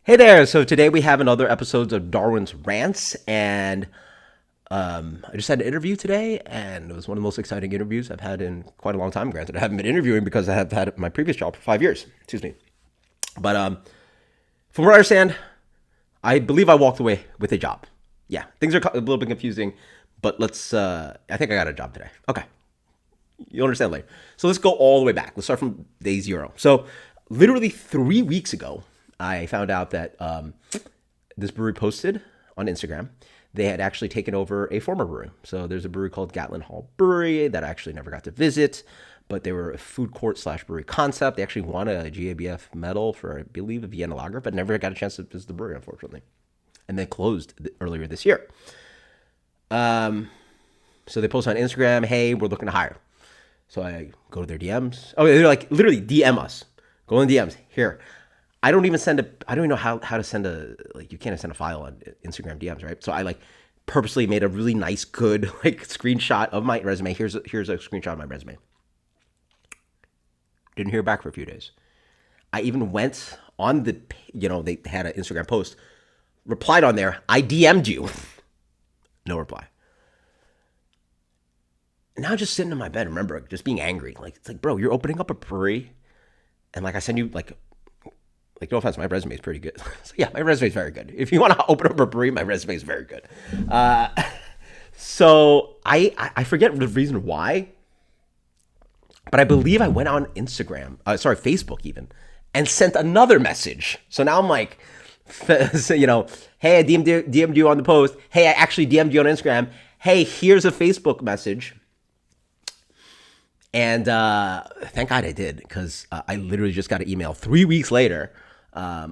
Hey there! So today we have another episode of Darwin's Rants, and I just had an interview today, and it was one of the most exciting interviews I've had in quite a long time. Granted, I haven't been interviewing because I have had my previous job for 5 years. Excuse me, but from what I understand, I believe I walked away with a job. Yeah, things are a little bit confusing, but let's. I think I got a job today. Okay, you'll understand later. So let's go all the way back. Let's start from day zero. So literally 3 weeks ago, I found out that this brewery posted on Instagram. They had actually taken over a former brewery. So there's a brewery called Gatlin Hall Brewery that I actually never got to visit, but they were a food court slash brewery concept. They actually won a GABF medal for, I believe, a Vienna lager, but never got a chance to visit the brewery, unfortunately. And they closed earlier this year. So they post on Instagram, hey, we're looking to hire. So I go to their DMs. Oh, they're like, literally DM us. Go in DMs. Here. I don't even know how to send you can't send a file on Instagram DMs, right? So I purposely made a really nice, good screenshot of my resume. Here's a screenshot of my resume. Didn't hear back for a few days. I even went on they had an Instagram post, replied on there, I DM'd you. No reply. Now just sitting in my bed, remember, just being angry. It's bro, you're opening up a brewery, and I send you no offense, my resume is pretty good. So yeah, my resume is very good. If you want to open up a brewery, my resume is very good. So I forget the reason why, but I believe I went on Facebook even, and sent another message. So now I'm like, hey, I DM'd you on the post. Hey, I actually DM'd you on Instagram. Hey, here's a Facebook message. And thank God I did, because I literally just got an email 3 weeks later,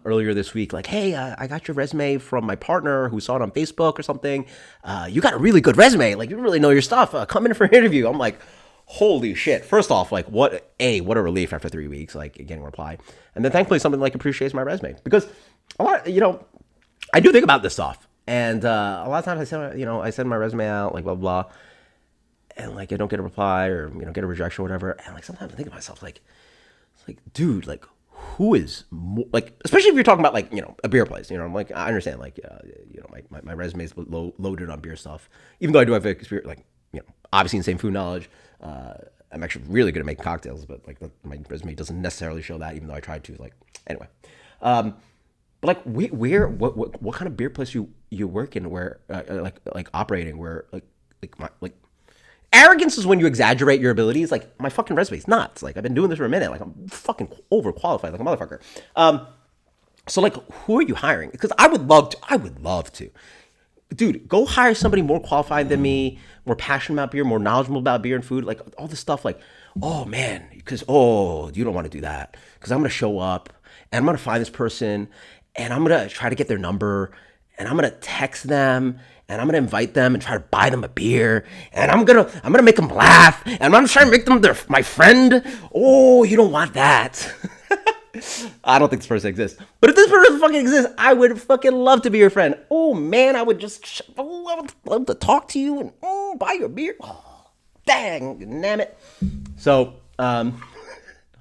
earlier this week, hey, I got your resume from my partner who saw it on Facebook or something. You got a really good resume. You really know your stuff. Come in for an interview. I'm like, holy shit. First off, what a relief after 3 weeks, getting a reply. And then thankfully somebody appreciates my resume, because a lot, I do think about this stuff. And a lot of times I send my resume out, blah, blah. And I don't get a reply or get a rejection or whatever, and sometimes I think to myself dude, who is more, especially if you're talking about a beer place, I'm I understand my resume is loaded on beer stuff, even though I do have experience, obviously in same food knowledge. I'm actually really good at making cocktails, but my resume doesn't necessarily show that, even though I tried to. Anyway, but what kind of beer place you work in, where operating, where arrogance is when you exaggerate your abilities. My fucking resume is nuts. I've been doing this for a minute. I'm fucking overqualified like a motherfucker. So who are you hiring? Because I would love to. Dude, go hire somebody more qualified than me, more passionate about beer, more knowledgeable about beer and food. All this stuff, oh man, because, you don't want to do that. Because I'm going to show up, and I'm going to find this person, and I'm going to try to get their number, and I'm going to text them, and I'm gonna invite them and try to buy them a beer, and I'm gonna make them laugh, and I'm gonna try to make them my friend. Oh, you don't want that. I don't think this person exists, but if this person fucking exists, I would fucking love to be your friend. Oh man, I would love to talk to you and buy you a beer. Oh, dang, damn it. So I'm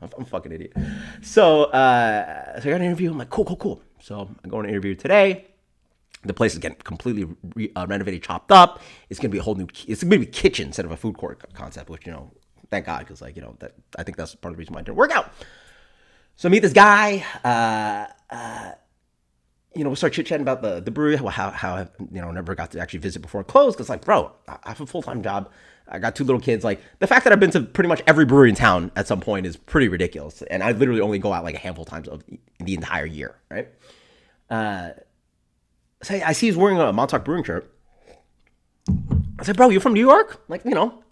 a fucking idiot. So I got an interview. I'm like, cool. So I'm going to interview today. The place is getting completely renovated, chopped up. It's gonna be a whole new. It's gonna be a kitchen instead of a food court concept, which thank God, because that I think that's part of the reason why it didn't work out. So I meet this guy. We start chit chatting about the brewery, how I never got to actually visit before it closed. Because bro, I have a full-time job. I got 2 little kids. The fact that I've been to pretty much every brewery in town at some point is pretty ridiculous. And I literally only go out a handful of times in the entire year, right? So I see he's wearing a Montauk Brewing shirt. I said, bro, you're from New York? I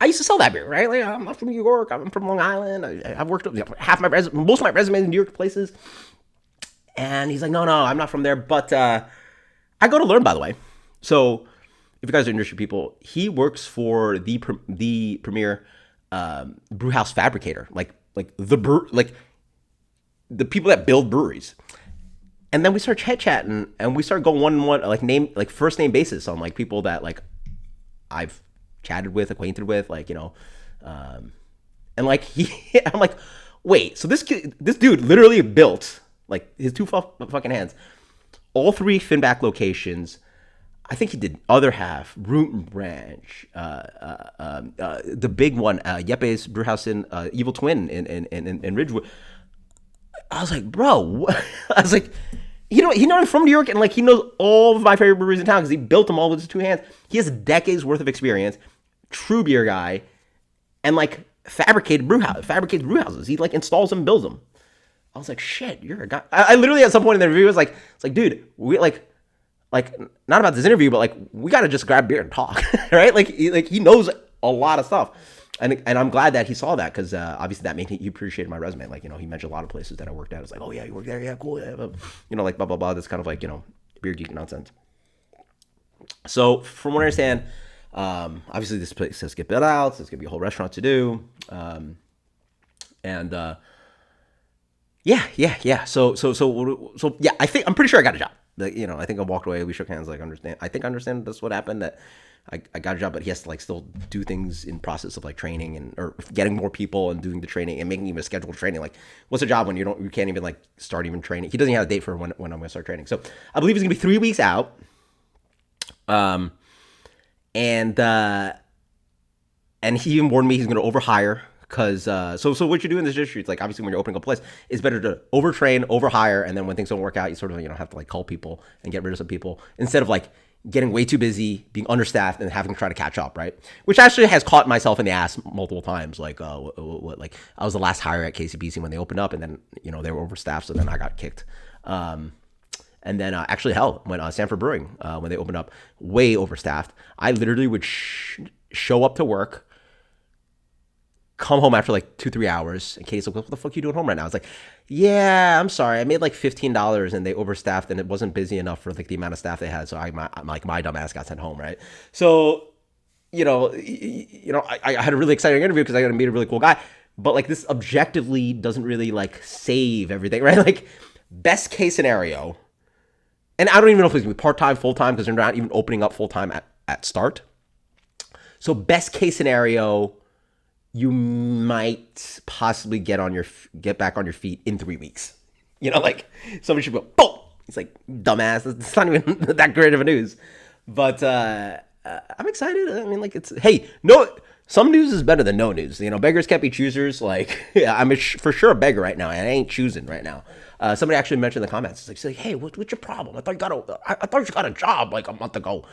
used to sell that beer, right? I'm not from New York. I'm from Long Island. I've worked most of my resume in New York places. And he's like, no, I'm not from there. But I go to learn, by the way. So if you guys are industry people, he works for the premier brew house fabricator, the people that build breweries. And then we start chatting, and we start going one-on-one, first name basis on people that I've chatted with, acquainted with, and I'm like, wait, so this dude literally built his 2 fucking hands, all three Finback locations. I think he did other half, Root and Branch, the big one, Yepes Brewhouse in Evil Twin in Ridgewood. I was like, bro, I was like, he knows I'm from New York, and like he knows all of my favorite breweries in town because he built them all with his two hands. He has decades worth of experience, true beer guy, and like fabricates brewhouses. He like installs them, builds them. I was like, shit, you're a guy. I literally at some point in the review was like, it's like, dude, we like not about this interview, but like we got to just grab beer and talk, right? Like he knows a lot of stuff, and I'm glad that he saw that because obviously that made he appreciated my resume. Like he mentioned a lot of places that I worked at. It's like, oh yeah, you work there, yeah, cool, yeah, like blah blah blah. This kind of like beer geek nonsense. So from what I understand, obviously this place has to get built out. So there's gonna be a whole restaurant to do, and yeah. So yeah, I'm pretty sure I got a job. Like, I think I walked away. We shook hands. Like, I understand that's what happened. That I got a job, but he has to like still do things in process of like training or getting more people and doing the training and making even a scheduled training. Like, what's a job when you can't even like start even training? He doesn't have a date for when I'm going to start training. So I believe it's gonna be 3 weeks out. And he even warned me he's going to overhire. Because so what you do in this industry, it's like obviously when you're opening a place, it's better to overtrain, overhire, and then when things don't work out, you sort of have to like call people and get rid of some people instead of like getting way too busy, being understaffed, and having to try to catch up, right? Which actually has caught myself in the ass multiple times. Like like I was the last hire at KCBC when they opened up, and then they were overstaffed, so then I got kicked. And then actually when Sanford Brewing when they opened up, way overstaffed, I literally would show up to work, come home after like 2-3 hours, and Katie's like, what the fuck are you doing home right now? I was like, yeah, I'm sorry, I made like $15 and they overstaffed and it wasn't busy enough for like the amount of staff they had, so I'm like, my dumb ass got sent home, right? So I had a really exciting interview because I got to meet a really cool guy, but like this objectively doesn't really like save everything, right? Like best case scenario, and I don't even know if it's gonna be part-time, full-time, because they're not even opening up full-time at start. So best case scenario, you might possibly get back on your feet in 3 weeks. Like somebody should go, boom. It's like, dumbass. It's not even that great of a news. But I'm excited. I mean, like some news is better than no news. Beggars can't be choosers. Like, yeah, I'm for sure a beggar right now, and I ain't choosing right now. Somebody actually mentioned in the comments, it's like, hey, what's your problem? I thought you got a job like a month ago.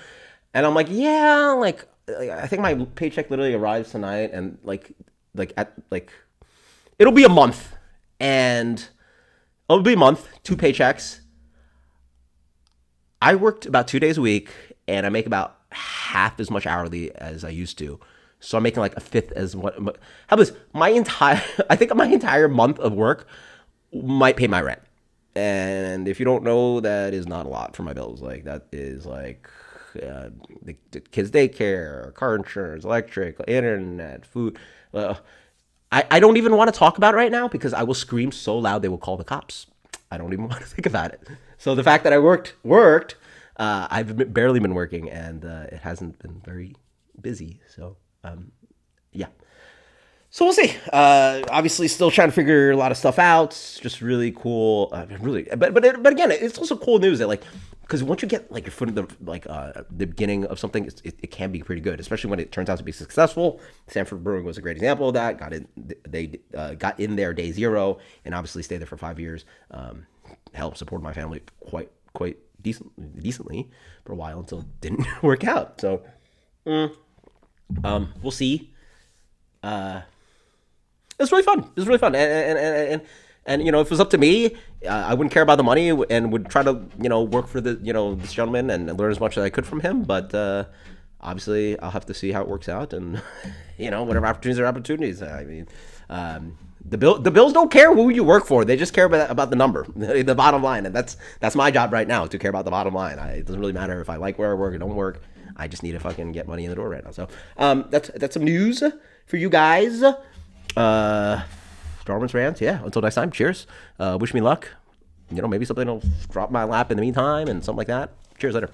And I'm like, yeah, like I think my paycheck literally arrives tonight, and it'll be a month, and it'll be a month, 2 paychecks. I worked about 2 days a week, and I make about half as much hourly as I used to. So I'm making like a fifth as what. How about this? I think my entire month of work might pay my rent. And if you don't know, that is not a lot for my bills. Like that is like the kids' daycare, car insurance, electric, internet, food. I don't even want to talk about it right now because I will scream so loud they will call the cops. I don't even want to think about it. So the fact that I worked, I've barely been working, and it hasn't been very busy. So yeah. So we'll see. Obviously, still trying to figure a lot of stuff out. It's just really cool. But again, it's also cool news that because once you get like your foot in the beginning of something, it can be pretty good, especially when it turns out to be successful. Sanford Brewing was a great example of that. They got in there day zero and obviously stayed there for 5 years. Helped support my family quite decently for a while until it didn't work out. So we'll see. It's really fun. It's really fun, and if it was up to me, I wouldn't care about the money and would try to work for this gentleman and learn as much as I could from him. But obviously, I'll have to see how it works out, and whatever opportunities are opportunities. I mean, the Bills don't care who you work for; they just care about the number, the bottom line, and that's my job right now, to care about the bottom line. It doesn't really matter if I like where I work or don't work. I just need to fucking get money in the door right now. So that's some news for you guys. Darwin's Rants. Yeah. Until next time. Cheers. Wish me luck. Maybe something will drop my lap in the meantime and something like that. Cheers later.